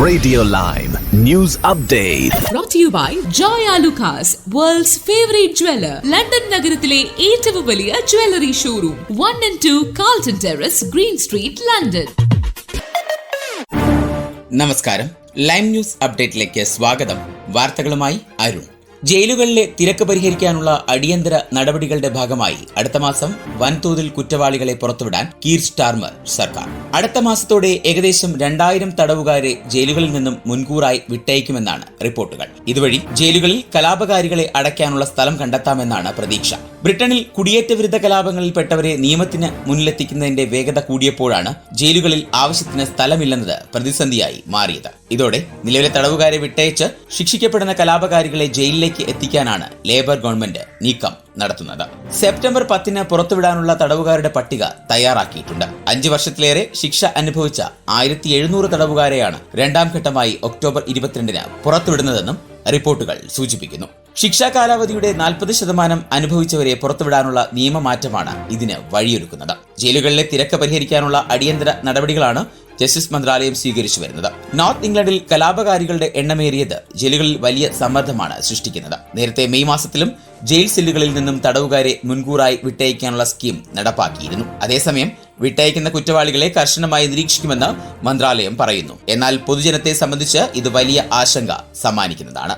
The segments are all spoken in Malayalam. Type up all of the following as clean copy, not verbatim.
Radio Lime News Update. Brought to you by Joy Alucas, world's favorite jeweler. London നഗരത്തിലെ ഏറ്റവും വലിയ jewellery showroom 1 and 2 Carlton Terrace, Green Street, London. നമസ്കാരം, ലൈം ന്യൂസ് അപ്ഡേറ്റിലേക്ക് സ്വാഗതം. വാർത്തകളുമായി അരുൺ. ജയിലുകളിലെ തിരക്ക് പരിഹരിക്കാനുള്ള അടിയന്തര നടപടികളുടെ ഭാഗമായി അടുത്ത മാസം വൻതോതിൽ കുറ്റവാളികളെ പുറത്തുവിടാൻ കീർ സ്റ്റാർമർ സർക്കാർ. അടുത്ത മാസത്തോടെ ഏകദേശം 2000 തടവുകാരെ ജയിലുകളിൽ നിന്നും മുൻകൂറായി വിട്ടയക്കുമെന്നാണ് റിപ്പോർട്ടുകൾ. ഇതുവഴി ജയിലുകളിൽ കലാപകാരികളെ അടയ്ക്കാനുള്ള സ്ഥലം കണ്ടെത്താമെന്നാണ് പ്രതീക്ഷ. ബ്രിട്ടനിൽ കുടിയേറ്റ വിരുദ്ധ കലാപങ്ങളിൽപ്പെട്ടവരെ നിയമത്തിന് മുന്നിലെത്തിക്കുന്നതിന്റെ വേഗത കൂടിയപ്പോഴാണ് ജയിലുകളിൽ ആവശ്യത്തിന് സ്ഥലമില്ലെന്നത് പ്രതിസന്ധിയായി മാറിയത്. ഇതോടെ നിലവിലെ തടവുകാരെ വിട്ടയച്ച് ശിക്ഷിക്കപ്പെടുന്ന കലാപകാരികളെ ജയിലിലേക്ക് എത്തിക്കാനാണ് ലേബർ ഗവൺമെന്റ് നീക്കം നടത്തുന്നത്. സെപ്റ്റംബർ 10 പുറത്തുവിടാനുള്ള തടവുകാരുടെ പട്ടിക തയ്യാറാക്കിയിട്ടുണ്ട്. 5 വർഷത്തിലേറെ ശിക്ഷ അനുഭവിച്ച 1700 തടവുകാരെയാണ് രണ്ടാം ഘട്ടമായി ഒക്ടോബർ 22 പുറത്തുവിടുന്നതെന്നും റിപ്പോർട്ടുകൾ സൂചിപ്പിക്കുന്നു. ശിക്ഷാ കാലാവധിയുടെ 40% അനുഭവിച്ചവരെ പുറത്തുവിടാനുള്ള നിയമമാറ്റമാണ് ഇതിന് വഴിയൊരുക്കുന്നത്. ജയിലുകളിലെ തിരക്ക് പരിഹരിക്കാനുള്ള അടിയന്തര നടപടികളാണ് ജസ്റ്റിസ് മന്ത്രാലയം സ്വീകരിച്ചു വരുന്നത്. നോർത്ത് ഇംഗ്ലണ്ടിൽ കലാപകാരികളുടെ എണ്ണമേറിയത് ജയിലുകളിൽ വലിയ സമ്മർദ്ദമാണ് സൃഷ്ടിക്കുന്നത്. നേരത്തെ മെയ് മാസത്തിലും ജയിൽ സെല്ലുകളിൽ നിന്നും തടവുകാരെ മുൻകൂറായി വിട്ടയക്കാനുള്ള സ്കീം നടപ്പാക്കിയിരുന്നു. അതേസമയം വിട്ടയക്കുന്ന കുറ്റവാളികളെ കർശനമായി നിരീക്ഷിക്കുമെന്ന് മന്ത്രാലയം പറയുന്നു. എന്നാൽ പൊതുജനത്തെ സംബന്ധിച്ച് ഇത് വലിയ ആശങ്ക സമ്മാനിക്കുന്നതാണ്.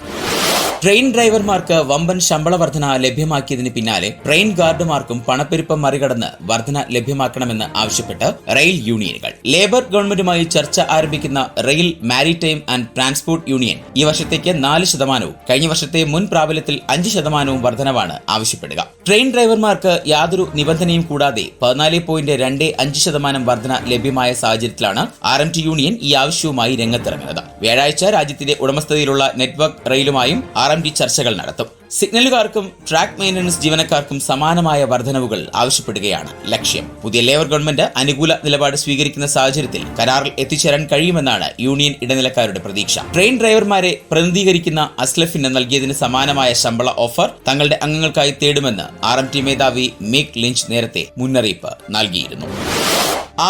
ട്രെയിൻ ഡ്രൈവർമാർക്ക് വമ്പൻ ശമ്പള വർധന ലഭ്യമാക്കിയതിന് പിന്നാലെ ട്രെയിൻ ഗാർഡുമാർക്കും പണപ്പെരുപ്പം മറികടന്ന് വർധന ലഭ്യമാക്കണമെന്ന് ആവശ്യപ്പെട്ട് റെയിൽ യൂണിയനുകൾ. ലേബർ ഗവൺമെന്റുമായി ചർച്ച ആരംഭിക്കുന്ന rail maritime and transport union ഈ വർഷത്തേക്ക് 4%, കഴിഞ്ഞ വർഷത്തെ മുൻ പ്രാബല്യത്തിൽ 5% വർധനവാണ് ആവശ്യപ്പെടുക. ട്രെയിൻ ഡ്രൈവർമാർക്ക് യാതൊരു നിബന്ധനയും കൂടാതെ 14.25% വർധന ലഭ്യമായ സാഹചര്യത്തിലാണ് RMT യൂണിയൻ ഈ ആവശ്യവുമായി രംഗത്തിറങ്ങുന്നത്. വ്യാഴാഴ്ച രാജ്യത്തിന്റെ ഉടമസ്ഥതയിലുള്ള നെറ്റ്വർക്ക് റെയിലുമായും RMT ചർച്ചകൾ നടത്തും. സിഗ്നലുകാർക്കും ട്രാക്ക് മെയിന്റനൻസ് ജീവനക്കാർക്കും സമാനമായ വർധനവുകൾ ആവശ്യപ്പെടുകയാണ് ലക്ഷ്യം. പുതിയ ലേബർ ഗവൺമെന്റ് അനുകൂല നിലപാട് സ്വീകരിക്കുന്ന സാഹചര്യത്തിൽ കരാറിൽ എത്തിച്ചേരാൻ കഴിയുമെന്നാണ് യൂണിയൻ ഇടനിലക്കാരുടെ പ്രതീക്ഷ. ട്രെയിൻ ഡ്രൈവർമാരെ പ്രതിനിധീകരിക്കുന്ന അസ്ലഫിന് നൽകിയതിന് സമാനമായ ശമ്പള ഓഫർ തങ്ങളുടെ അംഗങ്ങൾക്കായി തേടുമെന്ന് RMT മേധാവി മേക് ലിഞ്ച് നേരത്തെ മുന്നറിയിപ്പ് നൽകിയിരുന്നു.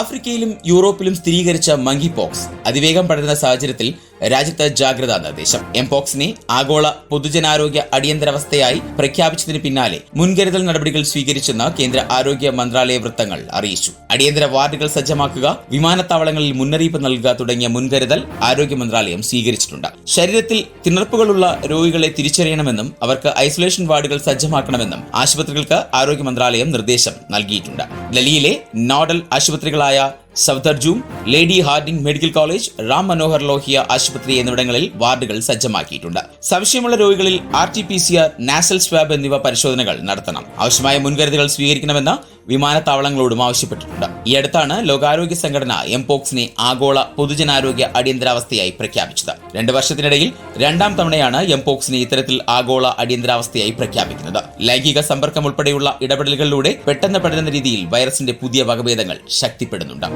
ആഫ്രിക്കയിലും യൂറോപ്പിലും സ്ഥിരീകരിച്ച മങ്കി പോക്സ് അതിവേഗം പടരുന്ന സാഹചര്യത്തിൽ രാജ്യത്ത് ജാഗ്രതാ നിർദ്ദേശം. എംപോക്സിനെ ആഗോള പൊതുജനാരോഗ്യ അടിയന്തരാവസ്ഥയായി പ്രഖ്യാപിച്ചതിന് പിന്നാലെ മുൻകരുതൽ നടപടികൾ സ്വീകരിച്ചെന്ന് കേന്ദ്ര ആരോഗ്യ മന്ത്രാലയ വൃത്തങ്ങൾ അറിയിച്ചു. അടിയന്തര വാർഡുകൾ സജ്ജമാക്കുക, വിമാനത്താവളങ്ങളിൽ മുന്നറിയിപ്പ് നൽകുക തുടങ്ങിയ മുൻകരുതൽ ആരോഗ്യ മന്ത്രാലയം സ്വീകരിച്ചിട്ടുണ്ട്. ശരീരത്തിൽ തിണർപ്പുകളുള്ള രോഗികളെ തിരിച്ചറിയണമെന്നും അവർക്ക് ഐസൊലേഷൻ വാർഡുകൾ സജ്ജമാക്കണമെന്നും ആശുപത്രികൾക്ക് ആരോഗ്യ മന്ത്രാലയം നിർദ്ദേശം നൽകിയിട്ടുണ്ട്. ഡൽഹിയിലെ നോഡൽ ആശുപത്രികളായ സഫ്ദർജും, Lady Hardinge medical college, Ram Manohar Lohia ആശുപത്രി എന്നിവിടങ്ങളിൽ വാർഡുകൾ സജ്ജമാക്കിയിട്ടുണ്ട്. സംശയമുള്ള രോഗികളിൽ RT-PCR, നാസൽ സ്വാബ് എന്നിവ പരിശോധനകൾ നടത്തണം. ആവശ്യമായ മുൻകരുതലുകൾ സ്വീകരിക്കണമെന്ന് വിമാനത്താവളങ്ങളോടും ആവശ്യപ്പെട്ടിട്ടുണ്ട്. ഈ അടുത്താണ് ലോകാരോഗ്യ സംഘടന എംപോക്സിനെ ആഗോള പൊതുജനാരോഗ്യ അടിയന്തരാവസ്ഥയായി പ്രഖ്യാപിച്ചത്. 2 വർഷത്തിനിടയിൽ രണ്ടാം തവണയാണ് എംപോക്സിനെ ഇത്തരത്തിൽ ആഗോള അടിയന്തരാവസ്ഥയായി പ്രഖ്യാപിക്കുന്നത്. ലൈംഗിക സമ്പർക്കം ഉൾപ്പെടെയുള്ള ഇടപെടലുകളിലൂടെ പെട്ടെന്ന് പടരുന്ന രീതിയിൽ വൈറസിന്റെ പുതിയ വകഭേദങ്ങൾ ശക്തിപ്പെടുന്നുണ്ട്.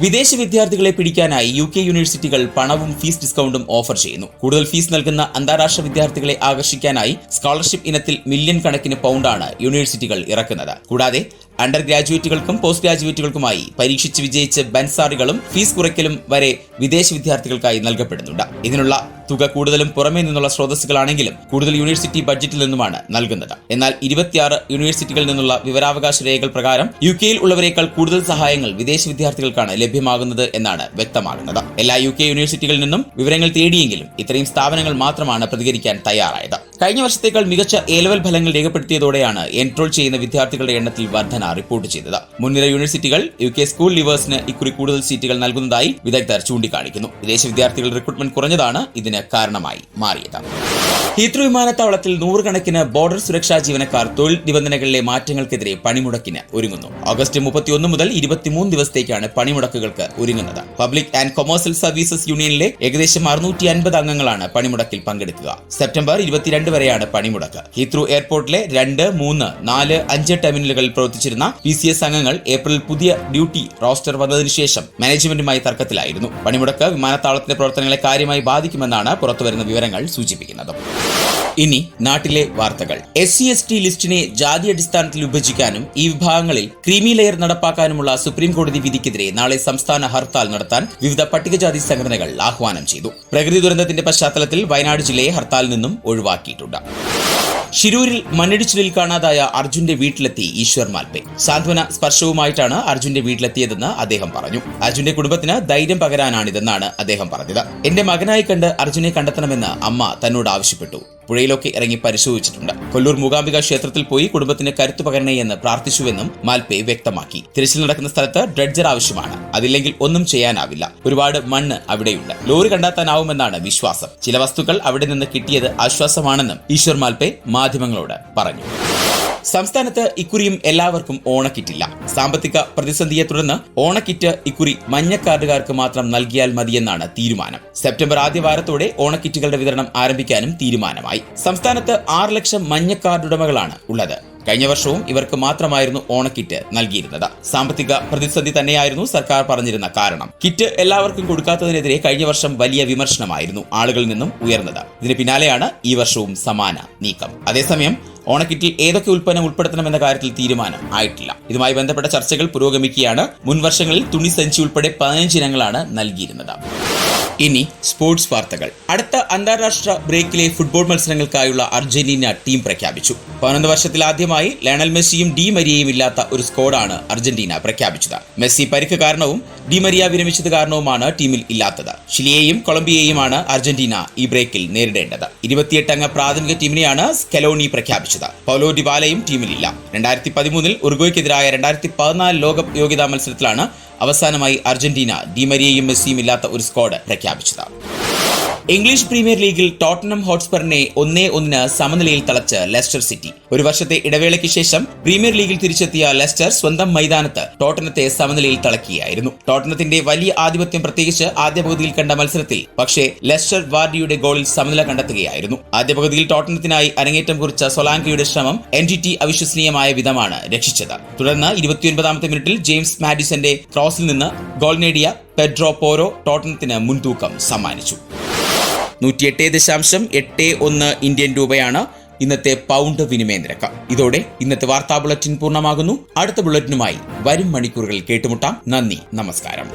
വിദേശ വിദ്യാർത്ഥികളെ പിടിക്കാനായി UK യൂണിവേഴ്സിറ്റികൾ പണവും ഫീസ് ഡിസ്കൗണ്ടും ഓഫർ ചെയ്യുന്നു. കൂടുതൽ ഫീസ് നൽകുന്ന അന്താരാഷ്ട്ര വിദ്യാർത്ഥികളെ ആകർഷിക്കാനായി സ്കോളർഷിപ്പ് ഇനത്തിൽ മില്യൺ കണക്കിന് പൗണ്ടാണ് യൂണിവേഴ്സിറ്റികൾ ഇറക്കുന്നത്. കൂടാതെ അണ്ടർ ഗ്രാജുവേറ്റുകൾക്കും പോസ്റ്റ് ഗ്രാജുവേറ്റുകൾക്കുമായി പരീക്ഷിച്ച് വിജയിച്ച് ബൻസാറികളും ഫീസ് കുറയ്ക്കലും വരെ വിദേശ വിദ്യാർത്ഥികൾക്കായി നൽകപ്പെടുന്നുണ്ട്. ഇതിനുള്ള തുക കൂടുതലും പുറമേ നിന്നുള്ള സ്രോതസ്സുകളാണെങ്കിലും കൂടുതൽ യൂണിവേഴ്സിറ്റി ബഡ്ജറ്റിൽ നിന്നുമാണ് നൽകുന്നത്. എന്നാൽ 26 യൂണിവേഴ്സിറ്റികളിൽ നിന്നുള്ള വിവരാവകാശ രേഖകൾ പ്രകാരം UKയിൽ ഉള്ളവരേക്കാൾ കൂടുതൽ സഹായങ്ങൾ വിദേശ വിദ്യാർത്ഥികൾക്കാണ് ലഭ്യമാകുന്നത് എന്നാണ് വ്യക്തമാകുന്നത്. എല്ലാ UK യൂണിവേഴ്സിറ്റികളിൽ നിന്നും വിവരങ്ങൾ തേടിയെങ്കിലും ഇത്രയും സ്ഥാപനങ്ങൾ മാത്രമാണ് പ്രതികരിക്കാൻ തയ്യാറായത്. കഴിഞ്ഞ വർഷത്തേക്കാൾ മികച്ച A-ലെവൽ ഫലങ്ങൾ രേഖപ്പെടുത്തിയതോടെയാണ് എൻറോൾ ചെയ്യുന്ന വിദ്യാർത്ഥികളുടെ എണ്ണത്തിൽ വർധന റിപ്പോർട്ട് ചെയ്തത്. മുൻനിര യൂണിവേഴ്സിറ്റികൾ UK സ്കൂൾ ലീവേഴ്സിന് ഇക്കുറി കൂടുതൽ സീറ്റുകൾ നൽകുന്നതായി വിദഗ്ധർ ചൂണ്ടിക്കാണിക്കുന്നു. വിദേശ വിദ്യാർത്ഥികളുടെ റിക്രൂട്ട്മെന്റ് കുറഞ്ഞതാണ് ഇതിന് കാരണമായി മാറിയത്. ഹീത്രൂ വിമാനത്താവളത്തിൽ 100 കണക്കിന് ബോർഡർ സുരക്ഷാ ജീവനക്കാർ തൊഴിൽ നിബന്ധനകളിലെ മാറ്റങ്ങൾക്കെതിരെ പണിമുടക്കിന് ഒരുങ്ങുന്നു. ഓഗസ്റ്റ് 31 മുതൽ 23 ദിവസത്തേക്കാണ് പണിമുടക്കുകൾക്ക് ഒരുങ്ങുന്നത്. പബ്ലിക് ആൻഡ് കൊമേഴ്സ്യൽ സർവീസസ് യൂണിയനിലെ ഏകദേശം 650 അംഗങ്ങളാണ് പണിമുടക്കിൽ പങ്കെടുക്കുക. സെപ്റ്റംബർ 22 വരെയാണ് പണിമുടക്ക്. ഹീത്രൂ എയർപോർട്ടിലെ 2, 3, 4, 5 ടെർമിനലുകളിൽ പ്രവർത്തിച്ചിരുന്ന PCS അംഗങ്ങൾ ഏപ്രിൽ പുതിയ ഡ്യൂട്ടി റോസ്റ്റർ വന്നതിനു ശേഷം മാനേജ്മെന്റുമായി തർക്കത്തിലായിരുന്നു. പണിമുടക്ക് വിമാനത്താവളത്തിന്റെ പ്രവർത്തനങ്ങളെ കാര്യമായി ബാധിക്കുമെന്നാണ് എന്നാണ് പുറത്തുവരുന്ന വിവരങ്ങൾ സൂചിപ്പിക്കുന്നത്. ഇനി നാട്ടിലെ വാർത്തകൾ. SC/ST ലിസ്റ്റിനെ ജാതി അടിസ്ഥാനത്തിൽ വിഭജിക്കാനും ഈ വിഭാഗങ്ങളിൽ ക്രീമി ലെയർ നടപ്പാക്കാനുമുള്ള സുപ്രീം കോടതി വിധിക്കെതിരെ നാളെ സംസ്ഥാന ഹർത്താൽ നടത്താൻ വിവിധ പട്ടികജാതി സംഘടനകൾ ആഹ്വാനം ചെയ്തു. പ്രകൃതി ദുരന്തത്തിന്റെ പശ്ചാത്തലത്തിൽ വയനാട് ജില്ലയെ ഹർത്താലിൽ നിന്നും ഒഴിവാക്കിയിട്ടുണ്ട്. ഷിരൂരിൽ മണ്ണിടിച്ചിലിൽ കാണാതായ അർജുന്റെ വീട്ടിലെത്തി ഈശ്വർ മാൽപേ. സാന്ത്വന സ്പർശവുമായിട്ടാണ് അർജുന്റെ വീട്ടിലെത്തിയതെന്ന് അദ്ദേഹം പറഞ്ഞു. അർജുന്റെ കുടുംബത്തിന് ധൈര്യം പകരാനാണിതെന്നാണ് അദ്ദേഹം പറഞ്ഞത്. എന്റെ മകനായി കണ്ട് അർജുനെ കണ്ടെത്തണമെന്ന് അമ്മ തന്നോട് ആവശ്യപ്പെട്ടു. പുഴയിലൊക്കെ ഇറങ്ങി പരിശോധിച്ചിട്ടുണ്ട്. കൊല്ലൂർ മൂകാംബിക ക്ഷേത്രത്തിൽ പോയി കുടുംബത്തിന് കരുത്തു പകരണേ എന്ന് പ്രാർത്ഥിച്ചുവെന്നും മാൽപേ വ്യക്തമാക്കി. തിരച്ചിൽ നടക്കുന്ന സ്ഥലത്ത് ഡ്രഡ്ജർ ആവശ്യമാണ്. അതില്ലെങ്കിൽ ഒന്നും ചെയ്യാനാവില്ല. ഒരുപാട് മണ്ണ് അവിടെയുണ്ട്. ലോറി കണ്ടെത്താനാവുമെന്നാണ് വിശ്വാസം. ചില വസ്തുക്കൾ അവിടെ നിന്ന് കിട്ടിയത് ആശ്വാസമാണെന്നും ഈശ്വർ മാൽപേ മാധ്യമങ്ങളോട് പറഞ്ഞു. സംസ്ഥാനത്ത് ഇക്കുറിയും എല്ലാവർക്കും ഓണക്കിറ്റില്ല. സാമ്പത്തിക പ്രതിസന്ധിയെ തുടർന്ന് ഓണക്കിറ്റ് ഇക്കുറി മഞ്ഞക്കാർഡുകാർക്ക് മാത്രം നൽകിയാൽ മതിയെന്നാണ് തീരുമാനം. സെപ്റ്റംബർ ആദ്യ വാരത്തോടെ ഓണക്കിറ്റുകളുടെ വിതരണം ആരംഭിക്കാനും തീരുമാനമായി. സംസ്ഥാനത്ത് 6 ലക്ഷം മഞ്ഞക്കാർഡ് ഉടമകളാണ് ഉള്ളത്. കഴിഞ്ഞ വർഷവും ഇവർക്ക് മാത്രമായിരുന്നു ഓണക്കിറ്റ് നൽകിയിരുന്നത്. സാമ്പത്തിക പ്രതിസന്ധി തന്നെയായിരുന്നു സർക്കാർ പറഞ്ഞിരുന്ന കാരണം. കിറ്റ് എല്ലാവർക്കും കൊടുക്കാത്തതിനെതിരെ കഴിഞ്ഞ വർഷം വലിയ വിമർശനമായിരുന്നു ആളുകളിൽ നിന്നും ഉയർന്നത്. ഇതിന് പിന്നാലെയാണ് ഈ വർഷവും സമാന നീക്കം. അതേസമയം ഓണക്കിറ്റിൽ ഏതൊക്കെ ഉൽപ്പന്നം ഉൾപ്പെടുത്തണമെന്ന കാര്യത്തിൽ തീരുമാനം ആയിട്ടില്ല. ഇതുമായി ബന്ധപ്പെട്ട ചർച്ചകൾ പുരോഗമിക്കുകയാണ്. മുൻ വർഷങ്ങളിൽ തുണിസഞ്ചി ഉൾപ്പെടെ 15 ഇനങ്ങളാണ് നൽകിയിരുന്നത്. ഇനി സ്പോർട്സ് വാർത്തകൾ. അടുത്ത അന്താരാഷ്ട്ര ബ്രേക്കിലെ ഫുട്ബോൾ മത്സരങ്ങൾക്കായുള്ള അർജന്റീന ടീം പ്രഖ്യാപിച്ചു. 11 വർഷത്തിൽ ആദ്യമായി ലയണൽ മെസ്സിയും ഡി മരിയയും ഇല്ലാത്ത ഒരു സ്ക്വാഡാണ് അർജന്റീന പ്രഖ്യാപിച്ചത്. മെസ്സി പരിക്ക് കാരണവും ഡി മരിയ വിരമിച്ചത് കാരണവുമാണ് ടീമിൽ ഇല്ലാത്തത്. ചിലിയെയും കൊളംബിയയുമാണ് അർജന്റീന ഈ ബ്രേക്കിൽ നേരിടേണ്ടത്. 28 അംഗ പ്രാഥമിക ടീമിനെയാണ് സ്കലോണി പ്രഖ്യാപിച്ചത്. പൗലോ ഡിബാലയും ടീമിലില്ല. 2013 ഉറുഗ്വേക്കെതിരായ 2014 ലോകകപ്പ് യോഗ്യതാ മത്സരത്തിലാണ് അവസാനമായി അർജന്റീന ഡി മരിയയും മെസ്സിയും ഇല്ലാത്ത ഒരു സ്ക്വാഡ് പ്രഖ്യാപിച്ചത്. ഇംഗ്ലീഷ് പ്രീമിയർ ലീഗിൽ ടോട്ടനം ഹോട്ട്സ്പറിനെ 1-1 സമനിലയിൽ തളച്ച് ലെസ്റ്റർ സിറ്റി. ഒരു വർഷത്തെ ഇടവേളയ്ക്ക് ശേഷം പ്രീമിയർ ലീഗിൽ തിരിച്ചെത്തിയ ലെസ്റ്റർ സ്വന്തം മൈതാനത്ത് ടോട്ടനത്തെ സമനിലയിൽ തളക്കുകയായിരുന്നു. ടോട്ടനത്തിന്റെ വലിയ ആധിപത്യം പ്രത്യേകിച്ച് ആദ്യ പകുതിയിൽ കണ്ട മത്സരത്തിൽ പക്ഷേ ലെസ്റ്റർ വാർഡിയുടെ ഗോളിൽ സമനില കണ്ടെത്തുകയായിരുന്നു. ആദ്യ പകുതിയിൽ ടോട്ടനത്തിനായി അരങ്ങേറ്റം കുറിച്ച സൊലാങ്കയുടെ ശ്രമം NTT അവിശ്വസനീയമായ വിധമാണ് രക്ഷിച്ചത്. തുടർന്ന് 29ാമത്തെ മിനിറ്റിൽ ജെയിംസ് മാഡിസന്റെ ക്രോസിൽ നിന്ന് ഗോൾ നേടിയ പെഡ്രോ പോരോ ടോട്ടനത്തിന് മുൻതൂക്കം സമ്മാനിച്ചു. 108.81 ഇന്ത്യൻ രൂപയാണ് ഇന്നത്തെ പൗണ്ട് വിനിമയ നിരക്ക്. ഇതോടെ ഇന്നത്തെ വാർത്താ ബുള്ളറ്റിൻ പൂർണ്ണമാകുന്നു. അടുത്ത ബുള്ളറ്റിനുമായി വരും മണിക്കൂറുകളിൽ കേട്ടുമുട്ടാം. നന്ദി, നമസ്കാരം.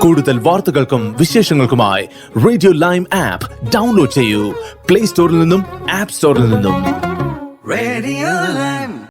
കൂടുതൽ വാർത്തകൾക്കും വിശേഷങ്ങൾക്കുമായി റേഡിയോ ലൈം ആപ്പ് ഡൗൺലോഡ് ചെയ്യൂ. പ്ലേ സ്റ്റോറിൽ നിന്നും ആപ്പ് സ്റ്റോറിൽ നിന്നും. Radio Lime.